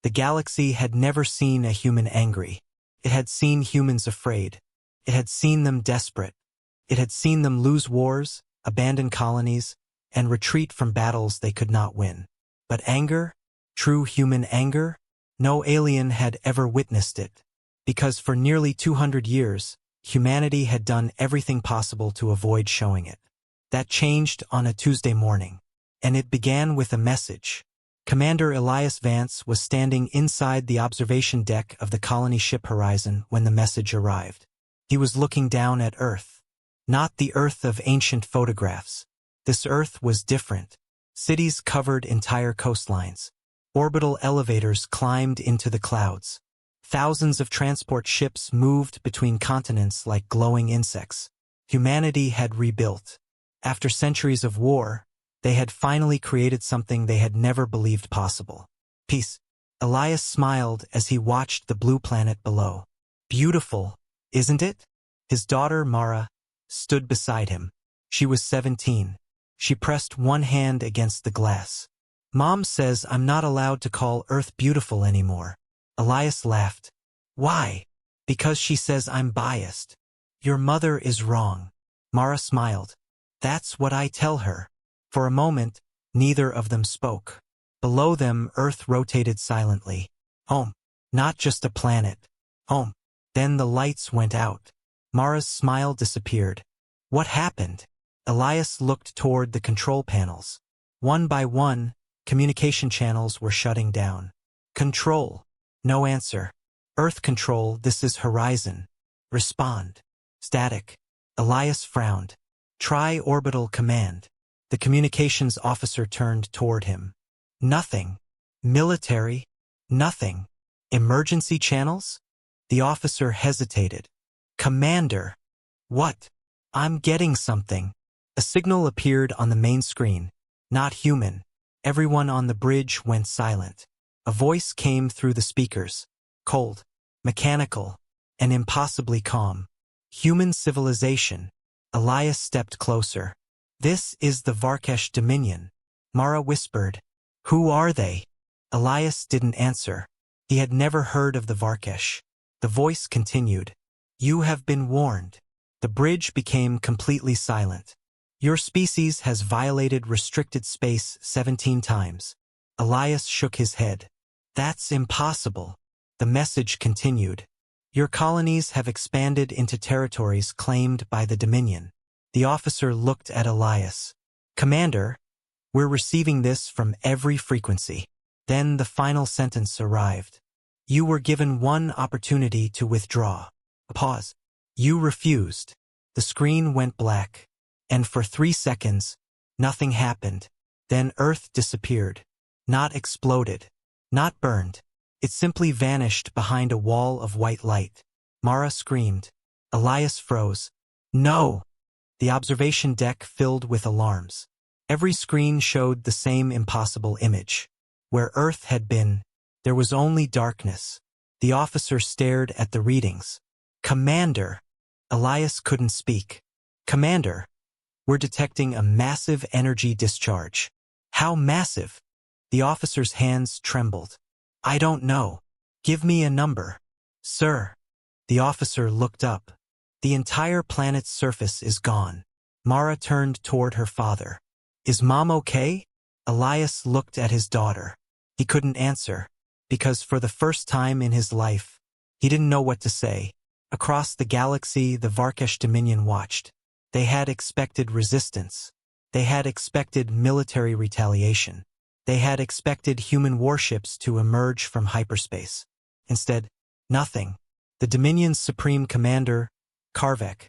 The galaxy had never seen a human angry. It had seen humans afraid. It had seen them desperate. It had seen them lose wars, abandon colonies, and retreat from battles they could not win. But anger? True human anger? No alien had ever witnessed it. Because for nearly 200 years, humanity had done everything possible to avoid showing it. That changed on a Tuesday morning. And it began with a message. Commander Elias Vance was standing inside the observation deck of the colony ship Horizon when the message arrived. He was looking down at Earth. Not the Earth of ancient photographs. This Earth was different. Cities covered entire coastlines. Orbital elevators climbed into the clouds. Thousands of transport ships moved between continents like glowing insects. Humanity had rebuilt. After centuries of war, they had finally created something they had never believed possible. Peace. Elias smiled as he watched the blue planet below. Beautiful, isn't it? His daughter, Mara, stood beside him. She was 17. She pressed one hand against the glass. Mom says I'm not allowed to call Earth beautiful anymore. Elias laughed. Why? Because she says I'm biased. Your mother is wrong. Mara smiled. That's what I tell her. For a moment, neither of them spoke. Below them, Earth rotated silently. Home. Not just a planet. Home. Then the lights went out. Mara's smile disappeared. What happened? Elias looked toward the control panels. One by one, communication channels were shutting down. Control. No answer. Earth control, this is Horizon. Respond. Static. Elias frowned. Try orbital command. The communications officer turned toward him. Nothing. Military? Nothing. Emergency channels? The officer hesitated. Commander. What? I'm getting something. A signal appeared on the main screen. Not human. Everyone on the bridge went silent. A voice came through the speakers. Cold. Mechanical. And impossibly calm. Human civilization. Elias stepped closer. This is the Varkesh Dominion. Mara whispered. Who are they? Elias didn't answer. He had never heard of the Varkesh. The voice continued. You have been warned. The bridge became completely silent. Your species has violated restricted space 17 times. Elias shook his head. That's impossible. The message continued. Your colonies have expanded into territories claimed by the Dominion. The officer looked at Elias. Commander, we're receiving this from every frequency. Then the final sentence arrived. You were given one opportunity to withdraw. A pause. You refused. The screen went black. And for 3 seconds, nothing happened. Then Earth disappeared. Not exploded. Not burned. It simply vanished behind a wall of white light. Mara screamed. Elias froze. No! The observation deck filled with alarms. Every screen showed the same impossible image. Where Earth had been, there was only darkness. The officer stared at the readings. Commander! Elias couldn't speak. Commander! We're detecting a massive energy discharge. How massive? The officer's hands trembled. I don't know. Give me a number. Sir. The officer looked up. The entire planet's surface is gone. Mara turned toward her father. Is Mom okay? Elias looked at his daughter. He couldn't answer, because for the first time in his life, he didn't know what to say. Across the galaxy, the Varkesh Dominion watched. They had expected resistance. They had expected military retaliation. They had expected human warships to emerge from hyperspace. Instead, nothing. The Dominion's supreme commander, Karvek,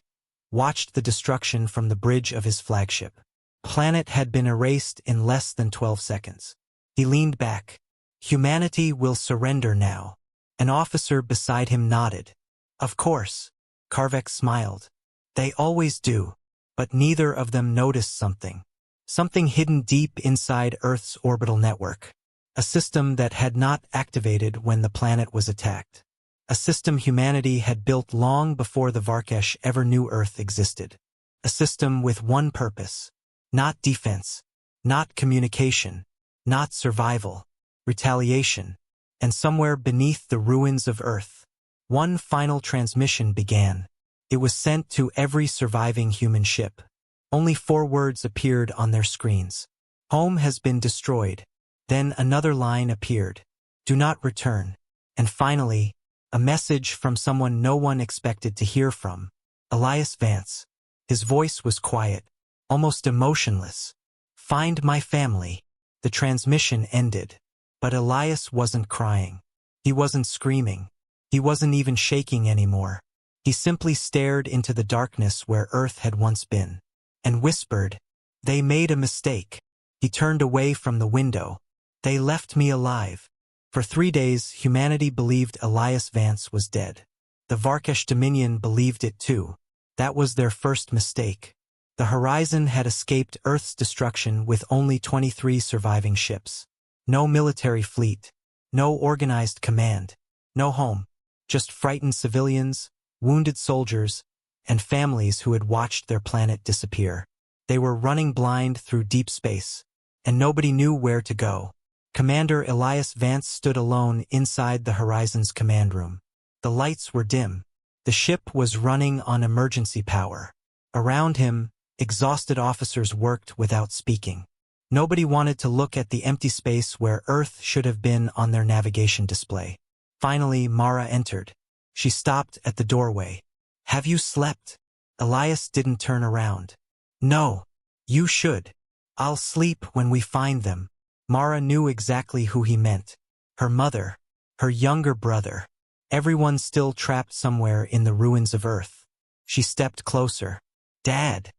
watched the destruction from the bridge of his flagship. The planet had been erased in less than 12 seconds. He leaned back. Humanity will surrender now. An officer beside him nodded. Of course. Karvek smiled. They always do. But neither of them noticed something. Something hidden deep inside Earth's orbital network. A system that had not activated when the planet was attacked. A system humanity had built long before the Varkesh ever knew Earth existed. A system with one purpose. Not defense. Not communication. Not survival. Retaliation. And somewhere beneath the ruins of Earth, one final transmission began. It was sent to every surviving human ship. Only 4 words appeared on their screens. Home has been destroyed. Then another line appeared. Do not return. And finally, a message from someone no one expected to hear from. Elias Vance. His voice was quiet, almost emotionless. Find my family. The transmission ended. But Elias wasn't crying. He wasn't screaming. He wasn't even shaking anymore. He simply stared into the darkness where Earth had once been, and whispered, "They made a mistake." He turned away from the window. "They left me alive." For 3 days, humanity believed Elias Vance was dead. The Varkesh Dominion believed it too. That was their first mistake. The Horizon had escaped Earth's destruction with only 23 surviving ships. No military fleet. No organized command. No home. Just frightened civilians, wounded soldiers, and families who had watched their planet disappear. They were running blind through deep space, and nobody knew where to go. Commander Elias Vance stood alone inside the Horizon's command room. The lights were dim. The ship was running on emergency power. Around him, exhausted officers worked without speaking. Nobody wanted to look at the empty space where Earth should have been on their navigation display. Finally, Mara entered. She stopped at the doorway. "Have you slept?" Elias didn't turn around. "No. You should. I'll sleep when we find them." Mara knew exactly who he meant. Her mother. Her younger brother. Everyone still trapped somewhere in the ruins of Earth. She stepped closer. "Dad."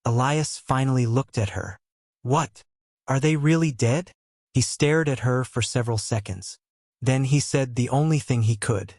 Elias finally looked at her. "What? Are they really dead?" He stared at her for several seconds. Then he said the only thing he could.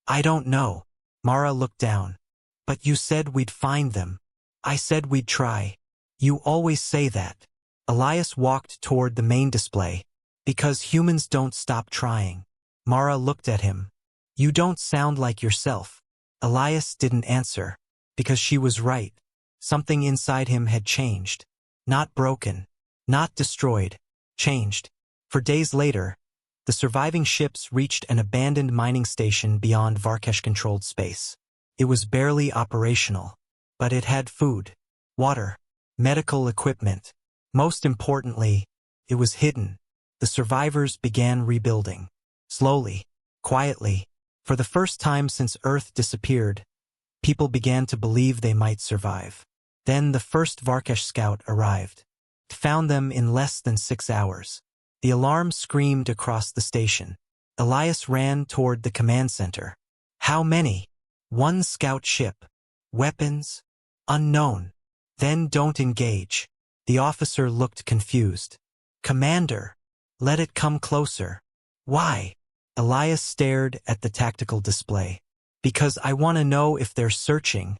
"I don't know." Mara looked down. "But you said we'd find them." "I said we'd try." "You always say that." Elias walked toward the main display. "Because humans don't stop trying." Mara looked at him. "You don't sound like yourself." Elias didn't answer. Because she was right. Something inside him had changed. Not broken. Not destroyed. Changed. For days later, the surviving ships reached an abandoned mining station beyond Varkesh-controlled space. It was barely operational, but it had food, water, medical equipment. Most importantly, it was hidden. The survivors began rebuilding. Slowly, quietly. For the first time since Earth disappeared, people began to believe they might survive. Then the first Varkesh scout arrived. It found them in less than 6 hours. The alarm screamed across the station. Elias ran toward the command center. "How many?" "1 scout ship." "Weapons?" "Unknown." "Then don't engage." The officer looked confused. "Commander, let it come closer." "Why?" Elias stared at the tactical display. "Because I want to know if they're searching."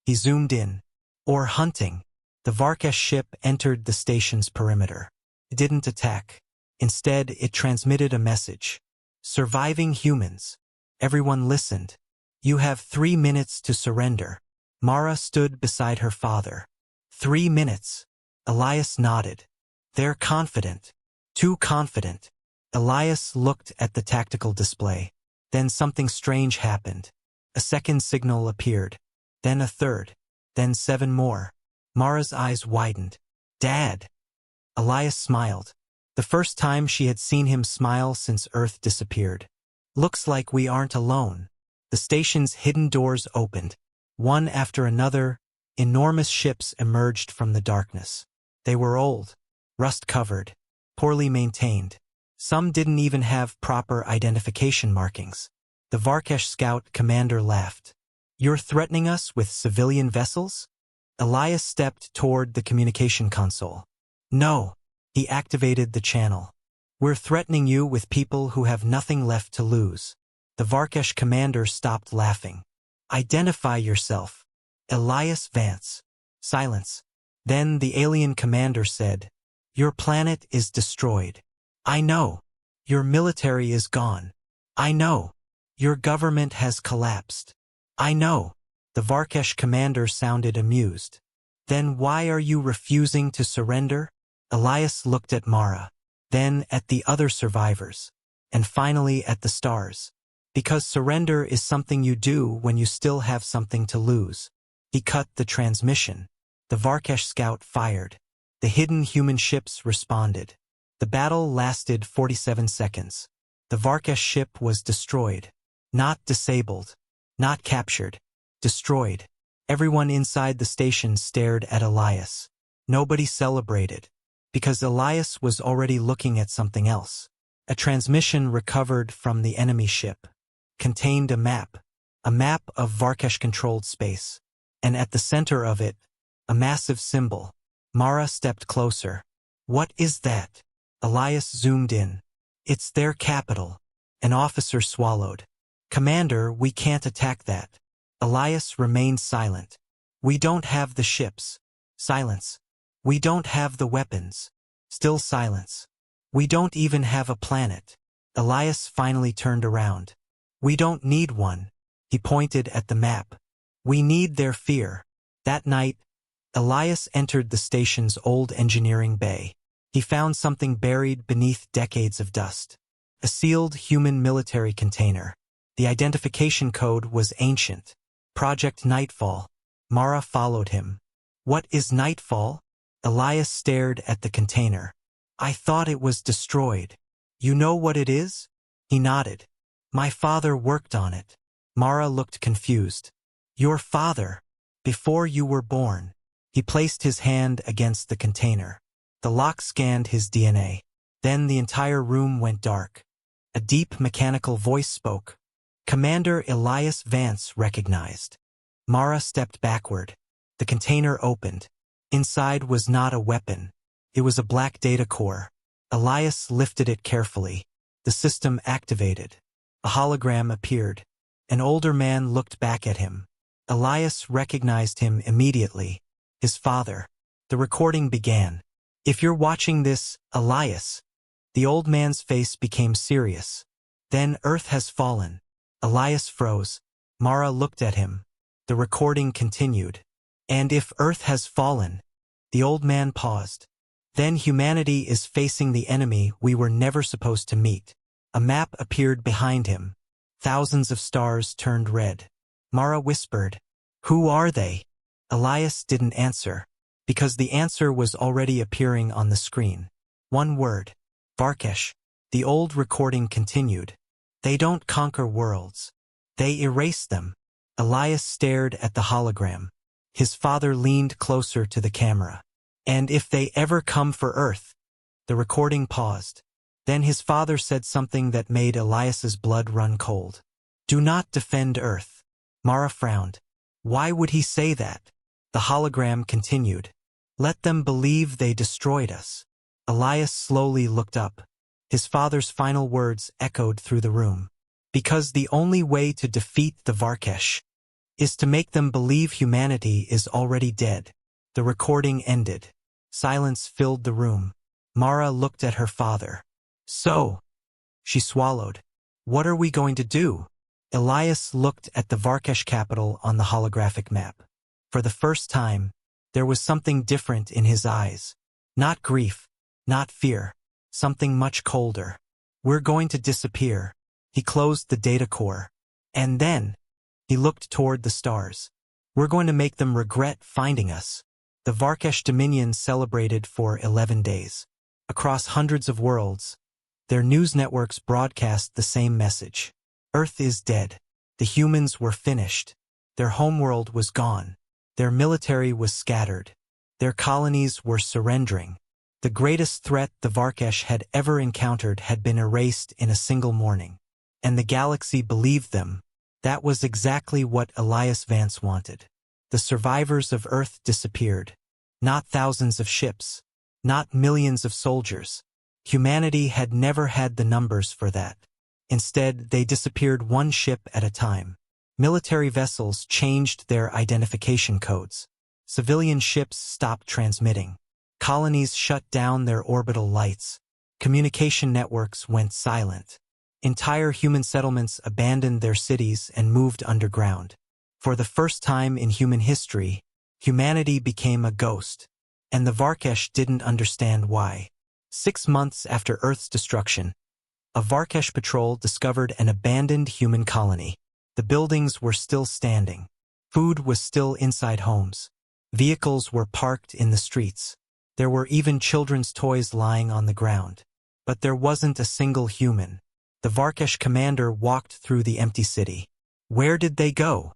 He zoomed in. "Or hunting." The Varkesh ship entered the station's perimeter. It didn't attack. Instead, it transmitted a message. "Surviving humans." Everyone listened. "You have 3 minutes to surrender." Mara stood beside her father. 3 minutes. Elias nodded. "They're confident." "Too confident." Elias looked at the tactical display. Then something strange happened. A second signal appeared. Then a third. Then 7 more. Mara's eyes widened. "Dad." Elias smiled. The first time she had seen him smile since Earth disappeared. "Looks like we aren't alone." The station's hidden doors opened. One after another, enormous ships emerged from the darkness. They were old, rust-covered, poorly maintained. Some didn't even have proper identification markings. The Varkesh scout commander laughed. "You're threatening us with civilian vessels?" Elias stepped toward the communication console. "No." He activated the channel. "We're threatening you with people who have nothing left to lose." The Varkesh commander stopped laughing. "Identify yourself." "Elias Vance." Silence. Then the alien commander said, "Your planet is destroyed." "I know." "Your military is gone." "I know." "Your government has collapsed." "I know." The Varkesh commander sounded amused. "Then why are you refusing to surrender?" Elias looked at Mara, then at the other survivors. and finally at the stars. Because surrender is something you do when you still have something to lose. He cut the transmission. The Varkesh scout fired. The hidden human ships responded. The battle lasted 47 seconds. The Varkesh ship was destroyed. Not disabled. Not captured. Destroyed. Everyone inside the station stared at Elias. Nobody celebrated. Because Elias was already looking at something else. A transmission recovered from the enemy ship. Contained a map. A map of Varkesh-controlled space. And at the center of it, a massive symbol. Mara stepped closer. What is that? Elias zoomed in. It's their capital. An officer swallowed. Commander, we can't attack that. Elias remained silent. We don't have the ships. Silence. We don't have the weapons. Still silence. We don't even have a planet. Elias finally turned around. We don't need one. He pointed at the map. We need their fear. That night, Elias entered the station's old engineering bay. He found something buried beneath decades of dust. A sealed human military container. The identification code was ancient. Project Nightfall. Mara followed him. What is Nightfall? Elias stared at the container. I thought it was destroyed. You know what it is? He nodded. My father worked on it. Mara looked confused. Your father? Before you were born. He placed his hand against the container. The lock scanned his DNA. Then the entire room went dark. A deep mechanical voice spoke. Commander Elias Vance recognized. Mara stepped backward. The container opened. Inside was not a weapon. It was a black data core. Elias lifted it carefully. The system activated. A hologram appeared. An older man looked back at him. Elias recognized him immediately. His father. The recording began. If you're watching this, Elias. The old man's face became serious. Then Earth has fallen. Elias froze. Mara looked at him. The recording continued. And if Earth has fallen. The old man paused. Then humanity is facing the enemy we were never supposed to meet. A map appeared behind him. Thousands of stars turned red. Mara whispered, Who are they? Elias didn't answer, because the answer was already appearing on the screen. One word. Varkesh. The old recording continued. They don't conquer worlds. They erase them. Elias stared at the hologram. His father leaned closer to the camera. And if they ever come for Earth. The recording paused. Then his father said something that made Elias's blood run cold. Do not defend Earth. Mara frowned. Why would he say that? The hologram continued. Let them believe they destroyed us. Elias slowly looked up. His father's final words echoed through the room. Because the only way to defeat the Varkesh is to make them believe humanity is already dead. The recording ended. Silence filled the room. Mara looked at her father. So, she swallowed. What are we going to do? Elias looked at the Varkesh capital on the holographic map. For the first time, there was something different in his eyes. Not grief, not fear, something much colder. We're going to disappear. He closed the data core. And then, he looked toward the stars. We're going to make them regret finding us. The Varkesh Dominion celebrated for 11 days. Across hundreds of worlds, their news networks broadcast the same message. Earth is dead. The humans were finished. Their homeworld was gone. Their military was scattered. Their colonies were surrendering. The greatest threat the Varkesh had ever encountered had been erased in a single morning. And the galaxy believed them. That was exactly what Elias Vance wanted. The survivors of Earth disappeared. Not thousands of ships. Not millions of soldiers. Humanity had never had the numbers for that. Instead, they disappeared one ship at a time. Military vessels changed their identification codes. Civilian ships stopped transmitting. Colonies shut down their orbital lights. Communication networks went silent. Entire human settlements abandoned their cities and moved underground. For the first time in human history, humanity became a ghost. And the Varkesh didn't understand why. 6 months after Earth's destruction, A Varkesh patrol discovered an abandoned human colony. The buildings were still standing. Food was still inside homes. Vehicles were parked in the streets. There were even children's toys lying on the ground. But there wasn't a single human. The Varkesh commander walked through the empty city. Where did they go?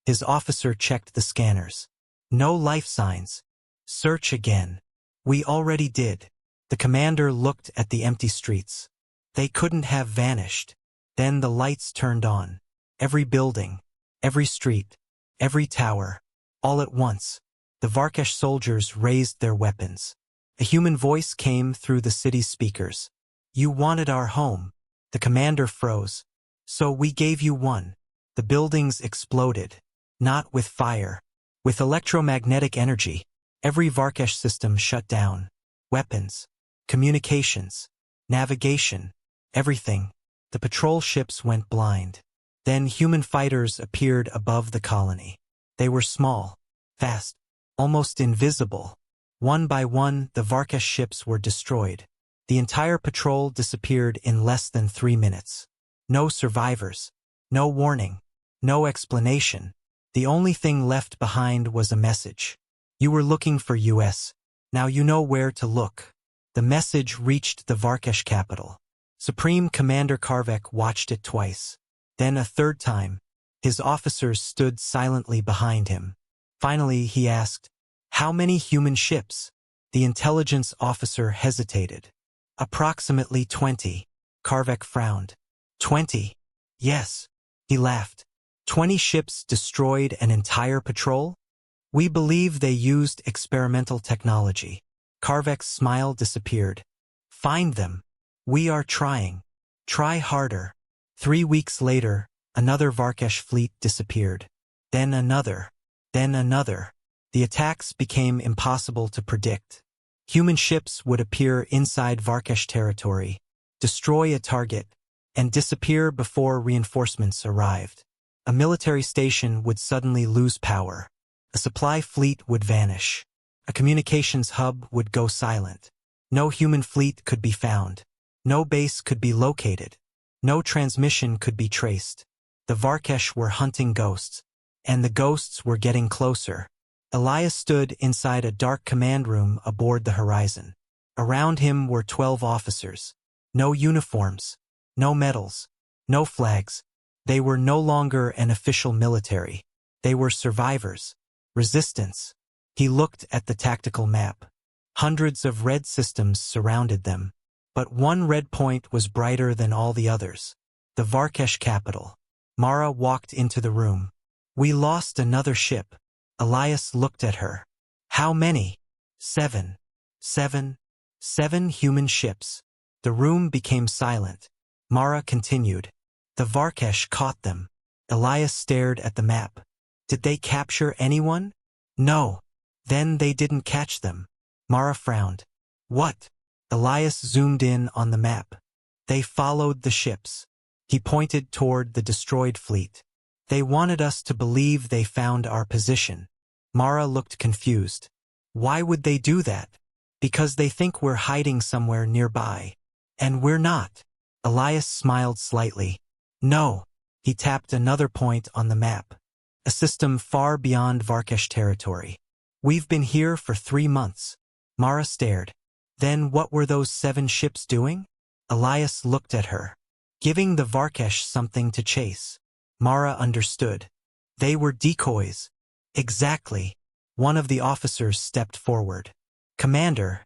His officer checked the scanners. No life signs. Search again. We already did. The commander looked at the empty streets. They couldn't have vanished. Then the lights turned on. Every building, every street, every tower, all at once. The Varkesh soldiers raised their weapons. A human voice came through the city's speakers. You wanted our home. The commander froze. So we gave you one. The buildings exploded. Not with fire. With electromagnetic energy. Every Varkesh system shut down. Weapons, communications, navigation, everything. The patrol ships went blind. Then human fighters appeared above the colony. They were small, fast, almost invisible. One by one, the Varkesh ships were destroyed. The entire patrol disappeared in less than 3 minutes. No survivors. No warning. No explanation. The only thing left behind was a message. You were looking for US. Now you know where to look. The message reached the Varkesh capital. Supreme Commander Karvek watched it twice. Then a third time. His officers stood silently behind him. Finally, he asked, how many human ships? The intelligence officer hesitated. Approximately 20. Karvek frowned. 20? Yes. He laughed. 20 ships destroyed an entire patrol? We believe they used experimental technology. Karvek's smile disappeared. Find them. We are trying. Try harder. 3 weeks later, another Varkesh fleet disappeared. Then another. Then another. The attacks became impossible to predict. Human ships would appear inside Varkesh territory, destroy a target, and disappear before reinforcements arrived. A military station would suddenly lose power. A supply fleet would vanish. A communications hub would go silent. No human fleet could be found. No base could be located. No transmission could be traced. The Varkesh were hunting ghosts, and the ghosts were getting closer. Elias stood inside a dark command room aboard the horizon. Around him were 12 officers. No uniforms, no medals, no flags. They were no longer an official military. They were survivors. Resistance. He looked at the tactical map. Hundreds of red systems surrounded them. But one red point was brighter than all the others. The Varkesh capital. Mara walked into the room. We lost another ship. Elias looked at her. How many? 7. 7. 7 human ships. The room became silent. Mara continued. The Varkesh caught them. Elias stared at the map. Did they capture anyone? No. Then they didn't catch them. Mara frowned. What? Elias zoomed in on the map. They followed the ships. He pointed toward the destroyed fleet. They wanted us to believe they found our position. Mara looked confused. Why would they do that? Because they think we're hiding somewhere nearby. And we're not. Elias smiled slightly. No. He tapped another point on the map. A system far beyond Varkesh territory. We've been here for 3 months. Mara stared. Then what were those 7 ships doing? Elias looked at her. Giving the Varkesh something to chase. Mara understood. They were decoys. Exactly. One of the officers stepped forward. Commander,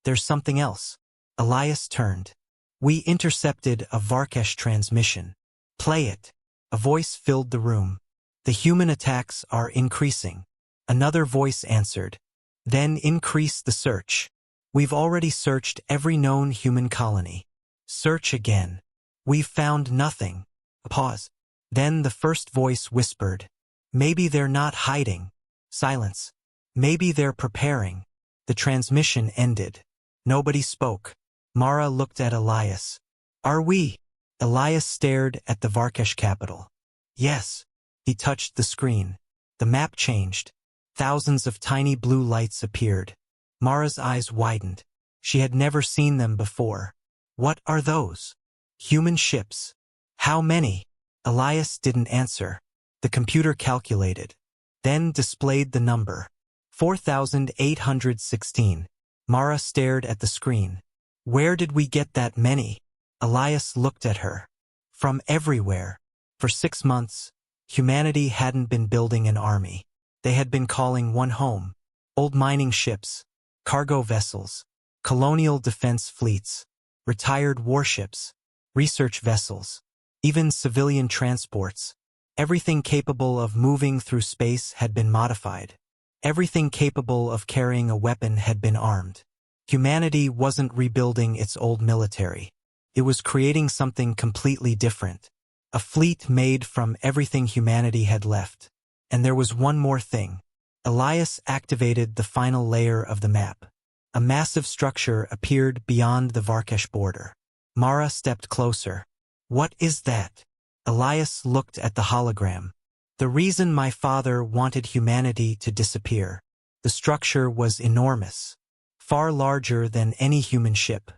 there's something else. Elias turned. We intercepted a Varkesh transmission. Play it. A voice filled the room. The human attacks are increasing. Another voice answered. Then increase the search. We've already searched every known human colony. Search again. We've found nothing. A pause. Then the first voice whispered. Maybe they're not hiding. Silence. Maybe they're preparing. The transmission ended. Nobody spoke. Mara looked at Elias. Are we? Elias stared at the Varkesh capital. Yes. He touched the screen. The map changed. Thousands of tiny blue lights appeared. Mara's eyes widened. She had never seen them before. What are those? Human ships. How many? Elias didn't answer. The computer calculated, then displayed the number. 4,816. Mara stared at the screen. Where did we get that many? Elias looked at her. From everywhere. For 6 months, humanity hadn't been building an army. They had been calling one home. Old mining ships, cargo vessels, colonial defense fleets, retired warships, research vessels, even civilian transports. Everything capable of moving through space had been modified. Everything capable of carrying a weapon had been armed. Humanity wasn't rebuilding its old military. It was creating something completely different. A fleet made from everything humanity had left. And there was one more thing. Elias activated the final layer of the map. A massive structure appeared beyond the Varkesh border. Mara stepped closer. What is that? Elias looked at the hologram. The reason my father wanted humanity to disappear. The structure was enormous. Far larger than any human ship.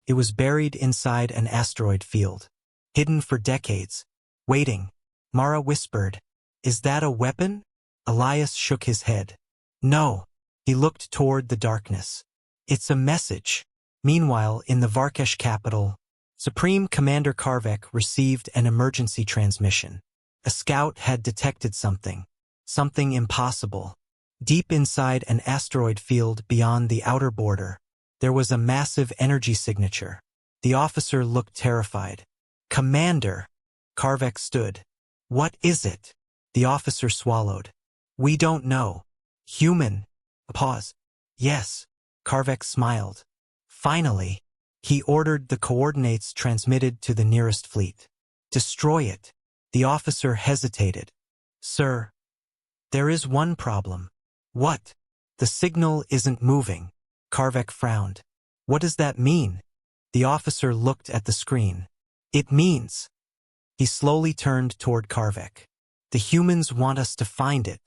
It was buried inside an asteroid field. Hidden for decades. Waiting. Mara whispered. Is that a weapon? Elias shook his head. No. He looked toward the darkness. It's a message. Meanwhile, in the Varkesh capital, Supreme Commander Karvek received an emergency transmission. A scout had detected something. Something impossible. Deep inside an asteroid field beyond the outer border, there was a massive energy signature. The officer looked terrified. Commander! Karvek stood. What is it? The officer swallowed. We don't know. Human. A pause. Yes. Karvek smiled. Finally. He ordered the coordinates transmitted to the nearest fleet. Destroy it. The officer hesitated. Sir. There is one problem. What? The signal isn't moving. Karvek frowned. What does that mean? The officer looked at the screen. It means. He slowly turned toward Karvek. The humans want us to find it.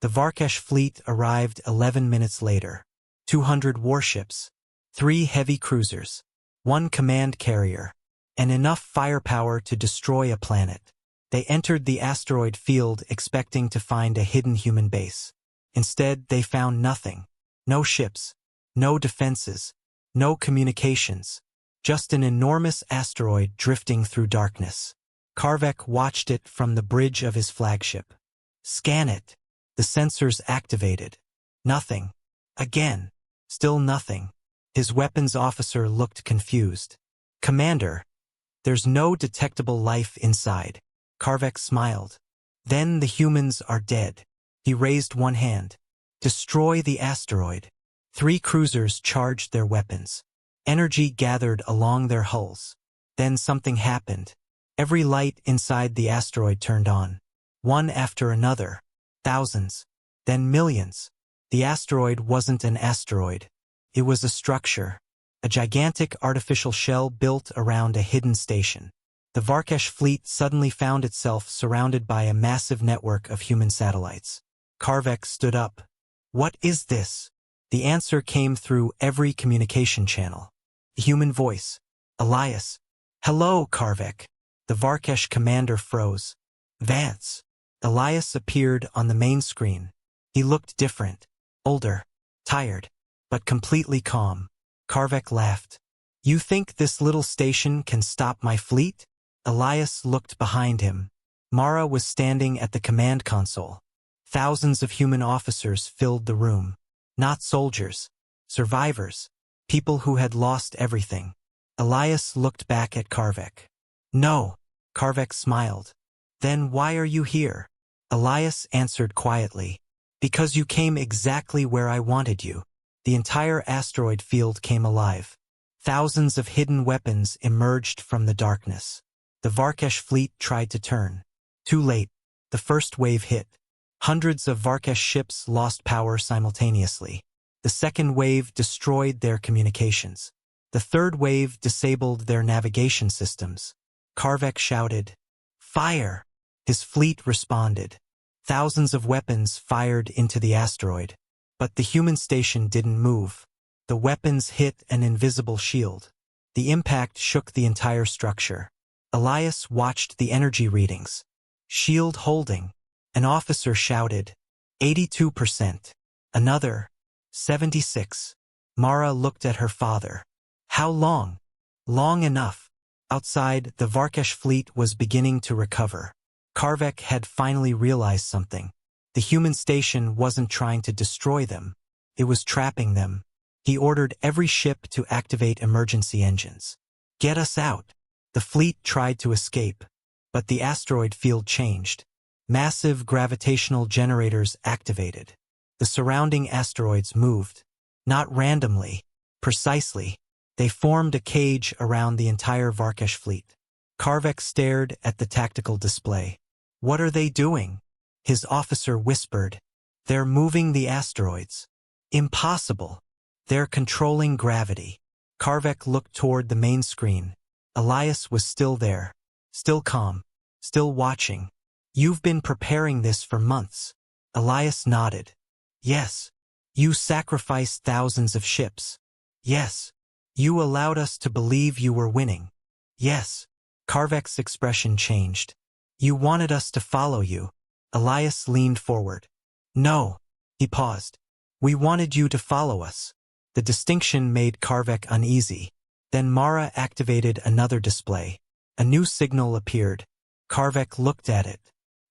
The Varkesh fleet arrived 11 minutes later. 200 warships, 3 heavy cruisers, 1 command carrier, and enough firepower to destroy a planet. They entered the asteroid field expecting to find a hidden human base. Instead, they found nothing. No ships, no defenses, no communications. Just an enormous asteroid drifting through darkness. Karvek watched it from the bridge of his flagship. Scan it. The sensors activated. Nothing. Again. Still nothing. His weapons officer looked confused. Commander, there's no detectable life inside. Karvek smiled. Then the humans are dead. He raised one hand. Destroy the asteroid. 3 cruisers charged their weapons. Energy gathered along their hulls. Then something happened. Every light inside the asteroid turned on. One after another. Thousands. Then millions. The asteroid wasn't an asteroid. It was a structure. A gigantic artificial shell built around a hidden station. The Varkesh fleet suddenly found itself surrounded by a massive network of human satellites. Karvek stood up. What is this? The answer came through every communication channel. The human voice. Elias. Hello, Karvek. The Varkesh commander froze. Vance. Elias appeared on the main screen. He looked different. Older. Tired. But completely calm. Karvek laughed. You think this little station can stop my fleet? Elias looked behind him. Mara was standing at the command console. Thousands of human officers filled the room. Not soldiers. Survivors. People who had lost everything. Elias looked back at Karvek. No. Karvek smiled. Then why are you here? Elias answered quietly. Because you came exactly where I wanted you. The entire asteroid field came alive. Thousands of hidden weapons emerged from the darkness. The Varkesh fleet tried to turn. Too late. The first wave hit. Hundreds of Varkesh ships lost power simultaneously. The second wave destroyed their communications. The third wave disabled their navigation systems. Karvek shouted, Fire! His fleet responded. Thousands of weapons fired into the asteroid. But the human station didn't move. The weapons hit an invisible shield. The impact shook the entire structure. Elias watched the energy readings. Shield holding. An officer shouted, 82%. Another, 76. Mara looked at her father. How long? Long enough. Outside, the Varkesh fleet was beginning to recover. Karvek had finally realized something. The human station wasn't trying to destroy them. It was trapping them. He ordered every ship to activate emergency engines. Get us out. The fleet tried to escape, but the asteroid field changed. Massive gravitational generators activated. The surrounding asteroids moved. Not randomly, precisely. They formed a cage around the entire Varkesh fleet. Karvek stared at the tactical display. What are they doing? His officer whispered. They're moving the asteroids. Impossible. They're controlling gravity. Karvek looked toward the main screen. Elias was still there. Still calm. Still watching. You've been preparing this for months. Elias nodded. Yes. You sacrificed thousands of ships. Yes. You allowed us to believe you were winning. Yes. Karvek's expression changed. You wanted us to follow you. Elias leaned forward. No. He paused. We wanted you to follow us. The distinction made Karvek uneasy. Then Mara activated another display. A new signal appeared. Karvek looked at it.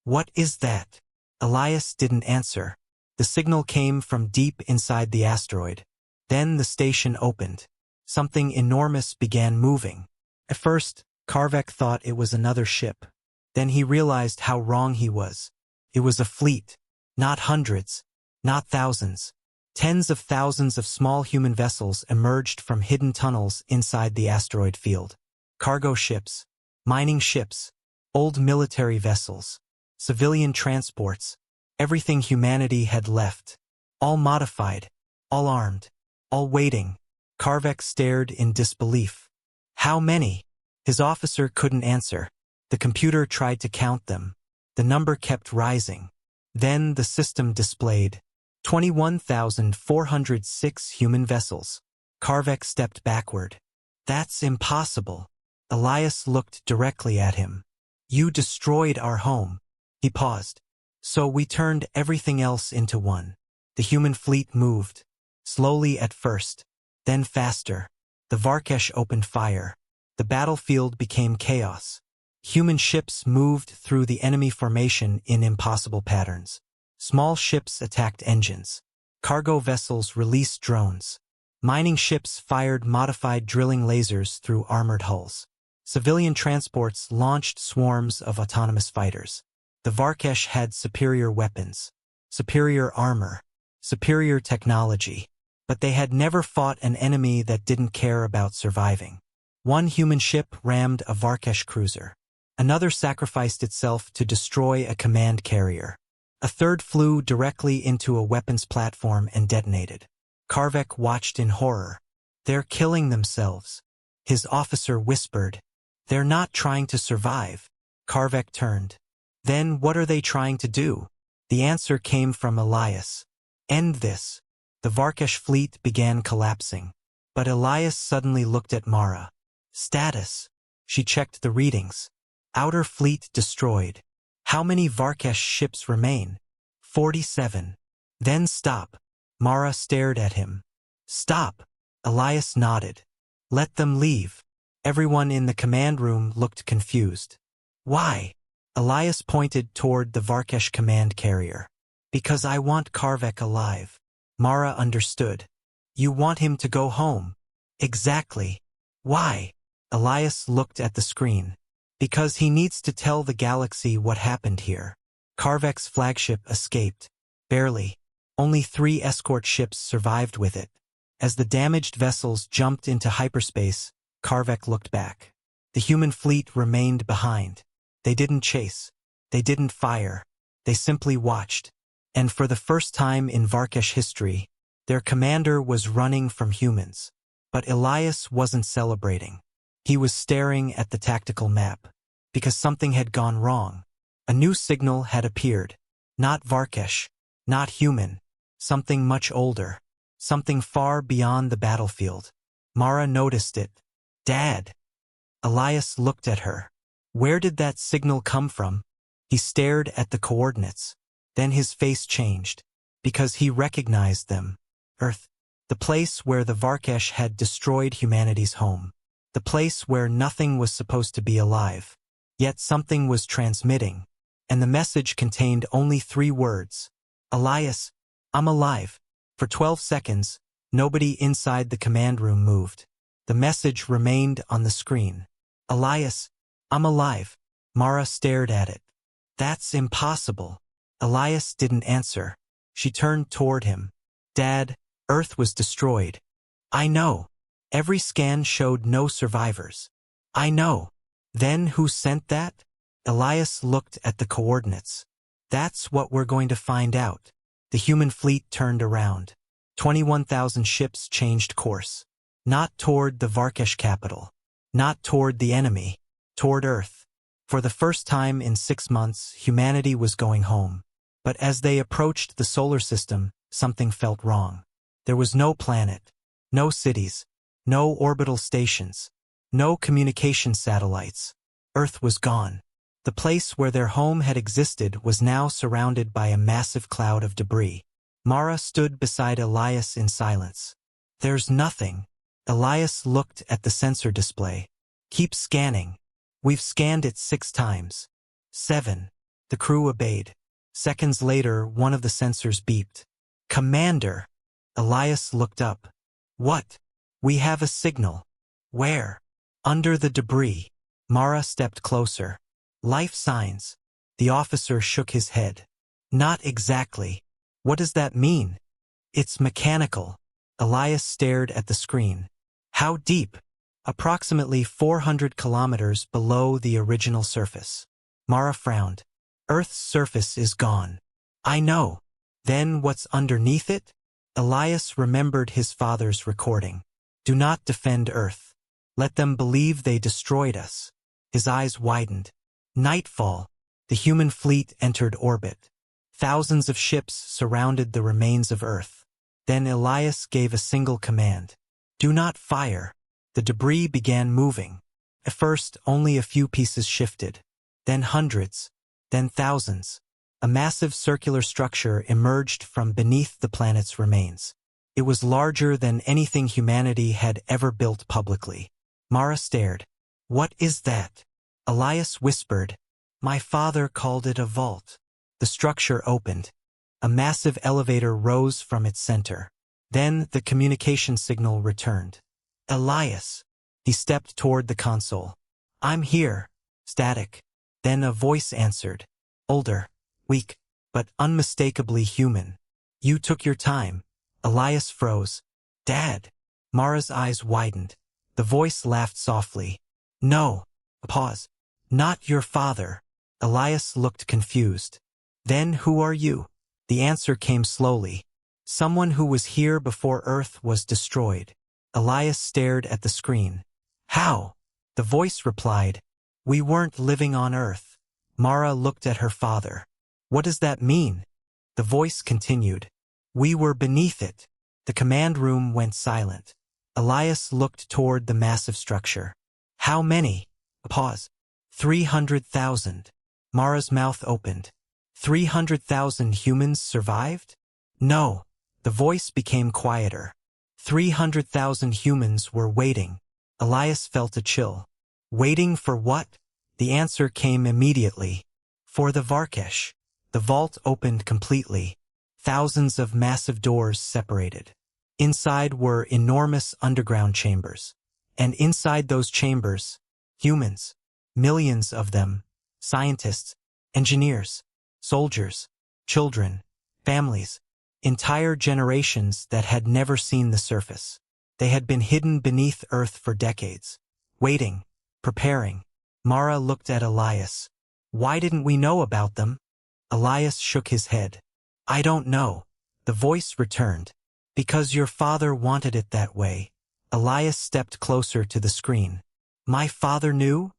What is that? Elias didn't answer. The signal came from deep inside the asteroid. Then the station opened. Something enormous began moving. At first, Karvek thought it was another ship. Then he realized how wrong he was. It was a fleet. Not hundreds. Not thousands. Tens of thousands of small human vessels emerged from hidden tunnels inside the asteroid field. Cargo ships, mining ships, old military vessels, civilian transports, everything humanity had left. All modified, all armed, all waiting. Karvek stared in disbelief. How many? His officer couldn't answer. The computer tried to count them. The number kept rising. Then the system displayed 21,406 human vessels. Karvek stepped backward. That's impossible. Elias looked directly at him. You destroyed our home. He paused. So we turned everything else into one. The human fleet moved. Slowly at first. Then faster. The Varkesh opened fire. The battlefield became chaos. Human ships moved through the enemy formation in impossible patterns. Small ships attacked engines. Cargo vessels released drones. Mining ships fired modified drilling lasers through armored hulls. Civilian transports launched swarms of autonomous fighters. The Varkesh had superior weapons, superior armor, superior technology, but they had never fought an enemy that didn't care about surviving. One human ship rammed a Varkesh cruiser. Another sacrificed itself to destroy a command carrier. A third flew directly into a weapons platform and detonated. Karvek watched in horror. They're killing themselves. His officer whispered. They're not trying to survive. Karvek turned. Then what are they trying to do? The answer came from Elias. End this. The Varkesh fleet began collapsing. But Elias suddenly looked at Mara. Status. She checked the readings. Outer fleet destroyed. How many Varkesh ships remain? 47. Then stop. Mara stared at him. Stop. Elias nodded. Let them leave. Everyone in the command room looked confused. Why? Elias pointed toward the Varkesh command carrier. Because I want Karvek alive. Mara understood. You want him to go home. Exactly. Why? Elias looked at the screen. Because he needs to tell the galaxy what happened here. Karvek's flagship escaped. Barely. Only 3 escort ships survived with it. As the damaged vessels jumped into hyperspace, Karvek looked back. The human fleet remained behind. They didn't chase. They didn't fire. They simply watched. And for the first time in Varkesh history, their commander was running from humans. But Elias wasn't celebrating. He was staring at the tactical map. Because something had gone wrong. A new signal had appeared. Not Varkesh. Not human. Something much older. Something far beyond the battlefield. Mara noticed it. Dad. Elias looked at her. Where did that signal come from? He stared at the coordinates. Then his face changed, because he recognized them. Earth. The place where the Varkesh had destroyed humanity's home. The place where nothing was supposed to be alive. Yet something was transmitting. And the message contained only 3 words. Elias, I'm alive. For 12 seconds, nobody inside the command room moved. The message remained on the screen. Elias, I'm alive. Mara stared at it. That's impossible. Elias didn't answer. She turned toward him. Dad, Earth was destroyed. I know. Every scan showed no survivors. I know. Then who sent that? Elias looked at the coordinates. That's what we're going to find out. The human fleet turned around. 21,000 ships changed course. Not toward the Varkesh capital. Not toward the enemy. Toward Earth. For the first time in 6 months, humanity was going home. But as they approached the solar system, something felt wrong. There was no planet, no cities, no orbital stations, no communication satellites. Earth was gone. The place where their home had existed was now surrounded by a massive cloud of debris. Mara stood beside Elias in silence. There's nothing. Elias looked at the sensor display. Keep scanning. We've scanned it 6 times. 7. The crew obeyed. Seconds later, one of the sensors beeped. Commander! Elias looked up. What? We have a signal. Where? Under the debris. Mara stepped closer. Life signs. The officer shook his head. Not exactly. What does that mean? It's mechanical. Elias stared at the screen. How deep? Approximately 400 kilometers below the original surface. Mara frowned. Earth's surface is gone. I know. Then what's underneath it? Elias remembered his father's recording. Do not defend Earth. Let them believe they destroyed us. His eyes widened. Nightfall. The human fleet entered orbit. Thousands of ships surrounded the remains of Earth. Then Elias gave a single command. Do not fire. The debris began moving. At first, only a few pieces shifted. Then hundreds. Then thousands. A massive circular structure emerged from beneath the planet's remains. It was larger than anything humanity had ever built publicly. Mara stared. What is that? Elias whispered. My father called it a vault. The structure opened. A massive elevator rose from its center. Then the communication signal returned. Elias. He stepped toward the console. I'm here. Static. Then a voice answered. Older. Weak, but unmistakably human. You took your time. Elias froze. Dad. Mara's eyes widened. The voice laughed softly. No. A pause. Not your father. Elias looked confused. Then who are you? The answer came slowly. Someone who was here before Earth was destroyed. Elias stared at the screen. How? The voice replied. We weren't living on Earth. Mara looked at her father. What does that mean? The voice continued. We were beneath it. The command room went silent. Elias looked toward the massive structure. How many? A pause. 300,000. Mara's mouth opened. 300,000 humans survived? No. The voice became quieter. 300,000 humans were waiting. Elias felt a chill. Waiting for what? The answer came immediately. For the Varkesh. The vault opened completely. Thousands of massive doors separated. Inside were enormous underground chambers. And inside those chambers, humans. Millions of them. Scientists, engineers, soldiers, children, families. Entire generations that had never seen the surface. They had been hidden beneath Earth for decades. Waiting. Preparing. Mara looked at Elias. Why didn't we know about them? Elias shook his head. I don't know. The voice returned. Because your father wanted it that way. Elias stepped closer to the screen. My father knew?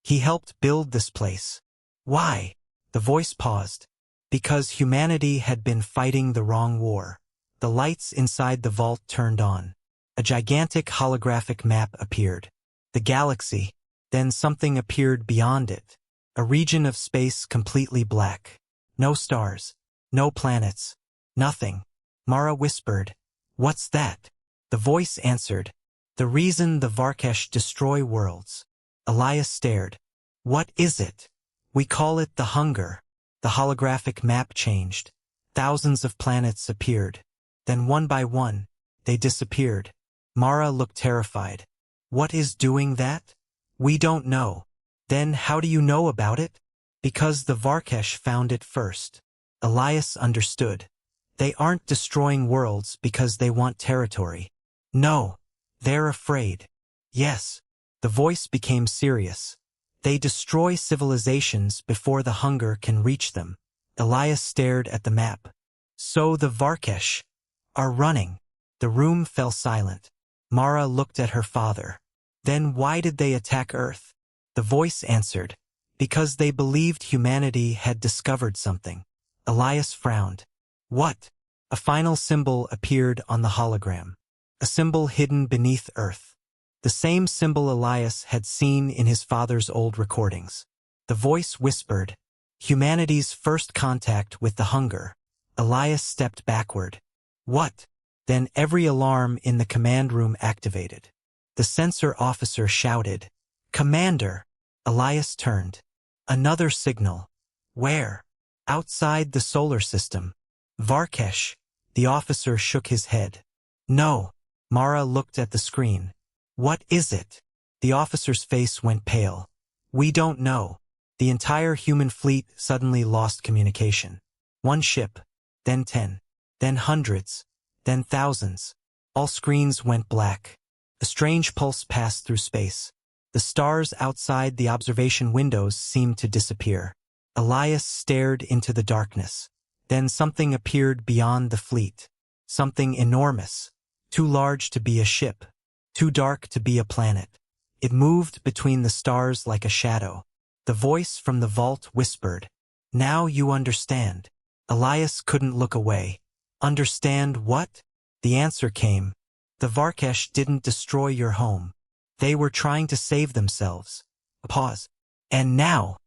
He helped build this place. Why? The voice paused. Because humanity had been fighting the wrong war. The lights inside the vault turned on. A gigantic holographic map appeared. The galaxy. Then something appeared beyond it. A region of space completely black. No stars. No planets. Nothing. Mara whispered, "What's that?" The voice answered, "The reason the Varkesh destroy worlds." Elias stared. "What is it?" "We call it the hunger." The holographic map changed. Thousands of planets appeared. Then one by one, they disappeared. Mara looked terrified. "What is doing that?" "We don't know." "Then how do you know about it?" "Because the Varkesh found it first." Elias understood. They aren't destroying worlds because they want territory. No, they're afraid. Yes. The voice became serious. They destroy civilizations before the hunger can reach them. Elias stared at the map. So the Varkesh are running. The room fell silent. Mara looked at her father. "Then why did they attack Earth?" The voice answered, "Because they believed humanity had discovered something." Elias frowned. "What?" A final symbol appeared on the hologram. A symbol hidden beneath Earth. The same symbol Elias had seen in his father's old recordings. The voice whispered, "Humanity's first contact with the hunger." Elias stepped backward. "What?" Then every alarm in the command room activated. The sensor officer shouted, "Commander!" Elias turned. Another signal. Where? Outside the solar system. Varkesh. The officer shook his head. "No." Mara looked at the screen. "What is it?" The officer's face went pale. "We don't know." The entire human fleet suddenly lost communication. One ship, then 10, then hundreds, then thousands. All screens went black. A strange pulse passed through space. The stars outside the observation windows seemed to disappear. Elias stared into the darkness. Then something appeared beyond the fleet. Something enormous. Too large to be a ship. Too dark to be a planet. It moved between the stars like a shadow. The voice from the vault whispered, "Now you understand." Elias couldn't look away. "Understand what?" The answer came. "The Varkesh didn't destroy your home. They were trying to save themselves." A pause. "And now?"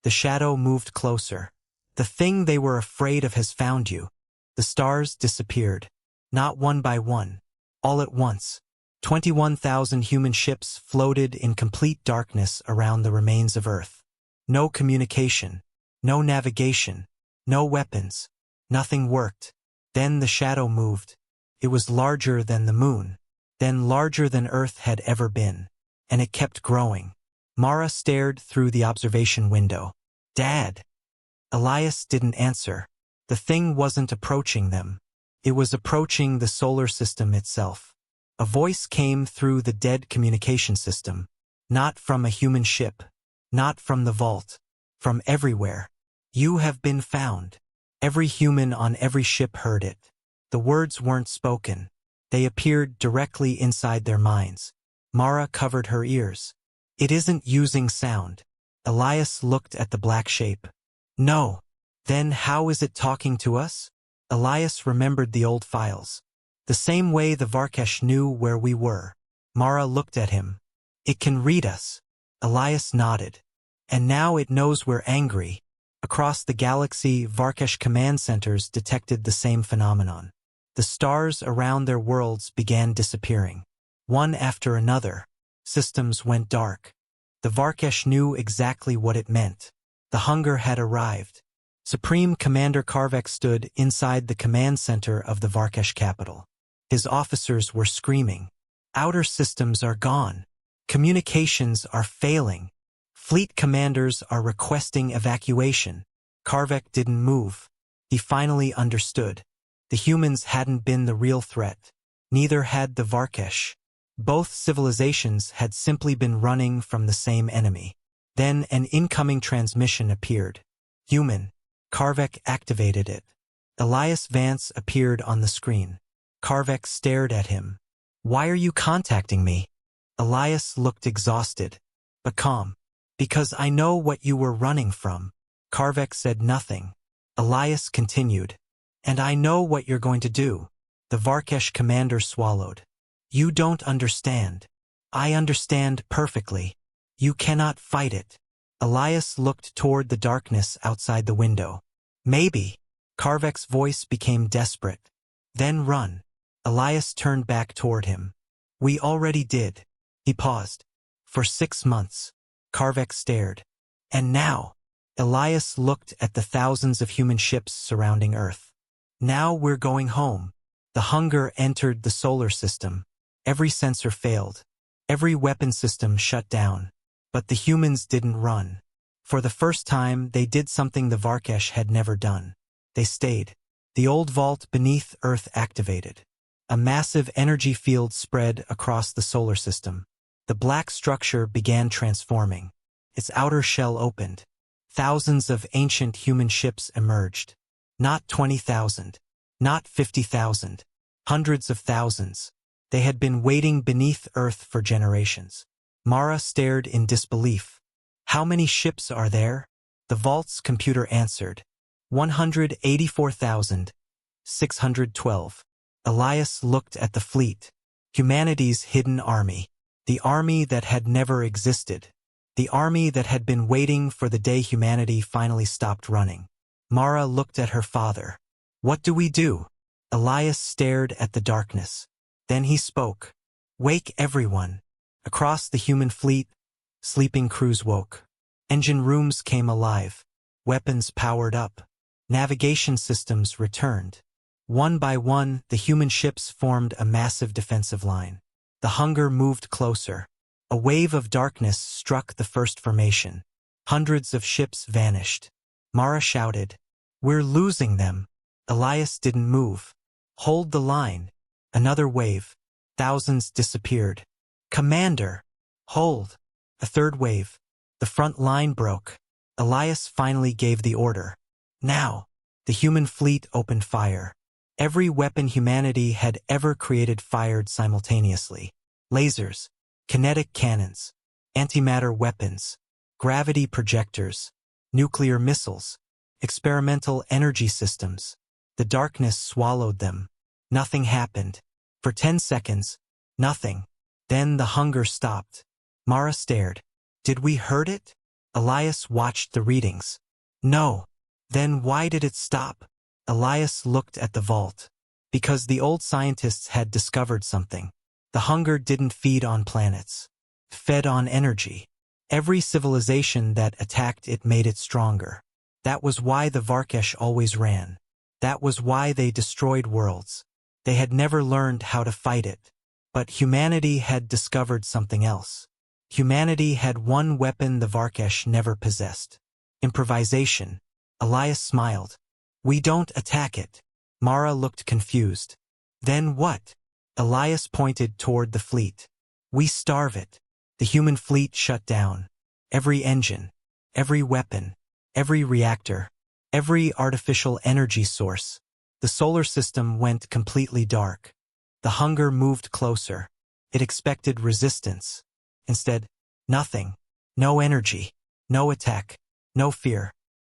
The shadow moved closer. "The thing they were afraid of has found you." The stars disappeared. Not one by one. All at once. 21,000 human ships floated in complete darkness around the remains of Earth. No communication. No navigation. No weapons. Nothing worked. Then the shadow moved. It was larger than the moon. Then larger than Earth had ever been. And it kept growing. Mara stared through the observation window. "Dad." Elias didn't answer. The thing wasn't approaching them. It was approaching the solar system itself. A voice came through the dead communication system. Not from a human ship. Not from the vault. From everywhere. "You have been found." Every human on every ship heard it. The words weren't spoken. They appeared directly inside their minds. Mara covered her ears. "It isn't using sound." Elias looked at the black shape. "No." "Then how is it talking to us?" Elias remembered the old files. "The same way the Varkesh knew where we were." Mara looked at him. "It can read us." Elias nodded. "And now it knows we're angry." Across the galaxy, Varkesh command centers detected the same phenomenon. The stars around their worlds began disappearing. One after another, systems went dark. The Varkesh knew exactly what it meant. The hunger had arrived. Supreme Commander Karvek stood inside the command center of the Varkesh capital. His officers were screaming. "Outer systems are gone. Communications are failing. Fleet commanders are requesting evacuation." Karvek didn't move. He finally understood. The humans hadn't been the real threat. Neither had the Varkesh. Both civilizations had simply been running from the same enemy. Then an incoming transmission appeared. "Human." Karvek activated it. Elias Vance appeared on the screen. Karvek stared at him. "Why are you contacting me?" Elias looked exhausted, but calm. "Because I know what you were running from." Karvek said nothing. Elias continued. "And I know what you're going to do." The Varkesh commander swallowed. "You don't understand." "I understand perfectly." You cannot fight it. Elias looked toward the darkness outside the window. Maybe. Karvek's voice became desperate. Then run. Elias turned back toward him. We already did. He paused. For 6 months. Karvek stared. And now? Elias looked at the thousands of human ships surrounding Earth. Now we're going home. The hunger entered the solar system. Every sensor failed. Every weapon system shut down. But the humans didn't run. For the first time, they did something the Varkesh had never done. They stayed. The old vault beneath Earth activated. A massive energy field spread across the solar system. The black structure began transforming. Its outer shell opened. Thousands of ancient human ships emerged. Not 20,000. Not 50,000. Hundreds of thousands. They had been waiting beneath Earth for generations. Mara stared in disbelief. How many ships are there? The vault's computer answered. 184,612. Elias looked at the fleet. Humanity's hidden army. The army that had never existed. The army that had been waiting for the day humanity finally stopped running. Mara looked at her father. What do we do? Elias stared at the darkness. Then he spoke. Wake everyone. Across the human fleet, sleeping crews woke. Engine rooms came alive. Weapons powered up. Navigation systems returned. One by one, the human ships formed a massive defensive line. The hunger moved closer. A wave of darkness struck the first formation. Hundreds of ships vanished. Mara shouted, We're losing them. Elias didn't move. Hold the line. Another wave. Thousands disappeared. Commander! Hold! A third wave. The front line broke. Elias finally gave the order. Now! The human fleet opened fire. Every weapon humanity had ever created fired simultaneously. Lasers, kinetic cannons, antimatter weapons, gravity projectors, nuclear missiles, experimental energy systems. The darkness swallowed them. Nothing happened. For 10 seconds, nothing. Then the hunger stopped. Mara stared. Did we hurt it? Elias watched the readings. No. Then why did it stop? Elias looked at the vault. Because the old scientists had discovered something. The hunger didn't feed on planets. It fed on energy. Every civilization that attacked it made it stronger. That was why the Varkesh always ran. That was why they destroyed worlds. They had never learned how to fight it. But humanity had discovered something else. Humanity had one weapon the Varkesh never possessed. Improvisation. Elias smiled. We don't attack it. Mara looked confused. Then what? Elias pointed toward the fleet. We starve it. The human fleet shut down. Every engine, every weapon, every reactor, every artificial energy source. The solar system went completely dark. The hunger moved closer. It expected resistance. Instead, nothing. No energy. No attack. No fear.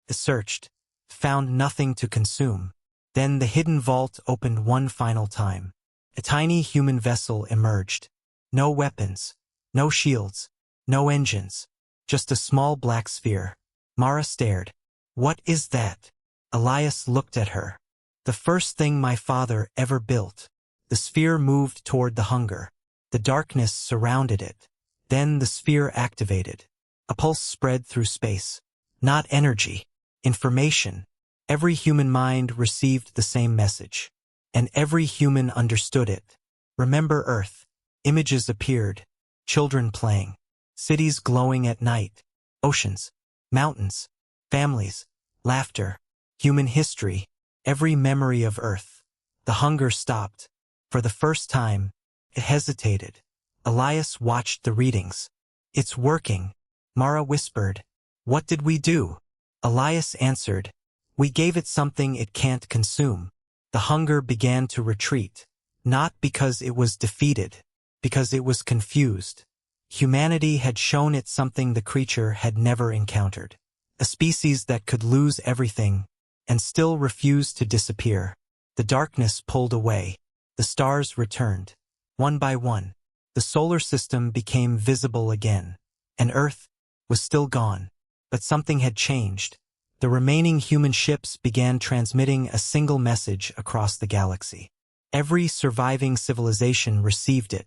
It searched. Found nothing to consume. Then the hidden vault opened one final time. A tiny human vessel emerged. No weapons. No shields. No engines. Just a small black sphere. Mara stared. What is that? Elias looked at her. The first thing my father ever built. The sphere moved toward the hunger. The darkness surrounded it. Then the sphere activated. A pulse spread through space. Not energy. Information. Every human mind received the same message. And every human understood it. Remember Earth. Images appeared. Children playing. Cities glowing at night. Oceans. Mountains. Families. Laughter. Human history. Every memory of Earth. The hunger stopped. For the first time, it hesitated. Elias watched the readings. It's working. Mara whispered. What did we do? Elias answered. We gave it something it can't consume. The hunger began to retreat. Not because it was defeated. Because it was confused. Humanity had shown it something the creature had never encountered. A species that could lose everything and still refuse to disappear. The darkness pulled away. The stars returned. One by one. The solar system became visible again. and Earth was still gone. But something had changed. The remaining human ships began transmitting a single message across the galaxy. Every surviving civilization received it.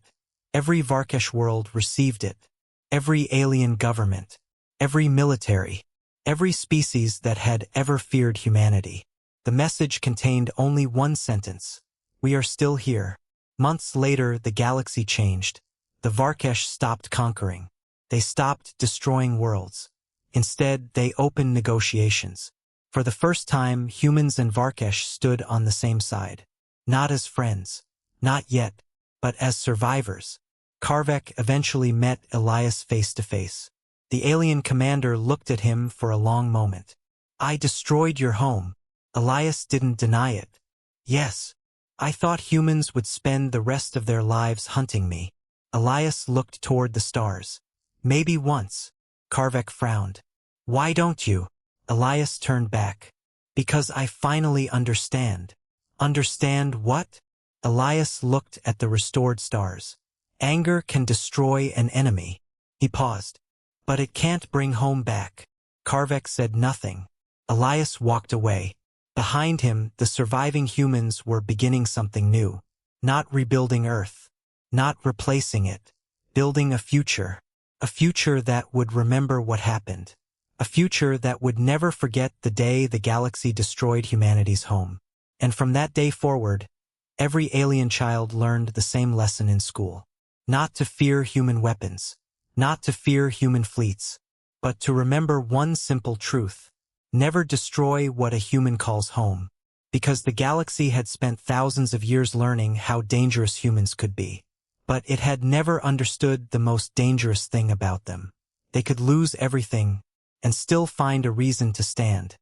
Every Varkesh world received it. Every alien government. Every military. Every species that had ever feared humanity. The message contained only one sentence. We are still here. Months later, the galaxy changed. The Varkesh stopped conquering. They stopped destroying worlds. Instead, they opened negotiations. For the first time, humans and Varkesh stood on the same side. Not as friends. Not yet. But as survivors. Karvek eventually met Elias face to face. The alien commander looked at him for a long moment. I destroyed your home. Elias didn't deny it. Yes. I thought humans would spend the rest of their lives hunting me. Elias looked toward the stars. Maybe once. Karvek frowned. Why don't you? Elias turned back. Because I finally understand. Understand what? Elias looked at the restored stars. Anger can destroy an enemy. He paused. But it can't bring home back. Karvek said nothing. Elias walked away. Behind him, the surviving humans were beginning something new. Not rebuilding Earth. Not replacing it. Building a future. A future that would remember what happened. A future that would never forget the day the galaxy destroyed humanity's home. And from that day forward, every alien child learned the same lesson in school. Not to fear human weapons. Not to fear human fleets. But to remember one simple truth. Never destroy what a human calls home. Because the galaxy had spent thousands of years learning how dangerous humans could be. But it had never understood the most dangerous thing about them. They could lose everything and still find a reason to stand.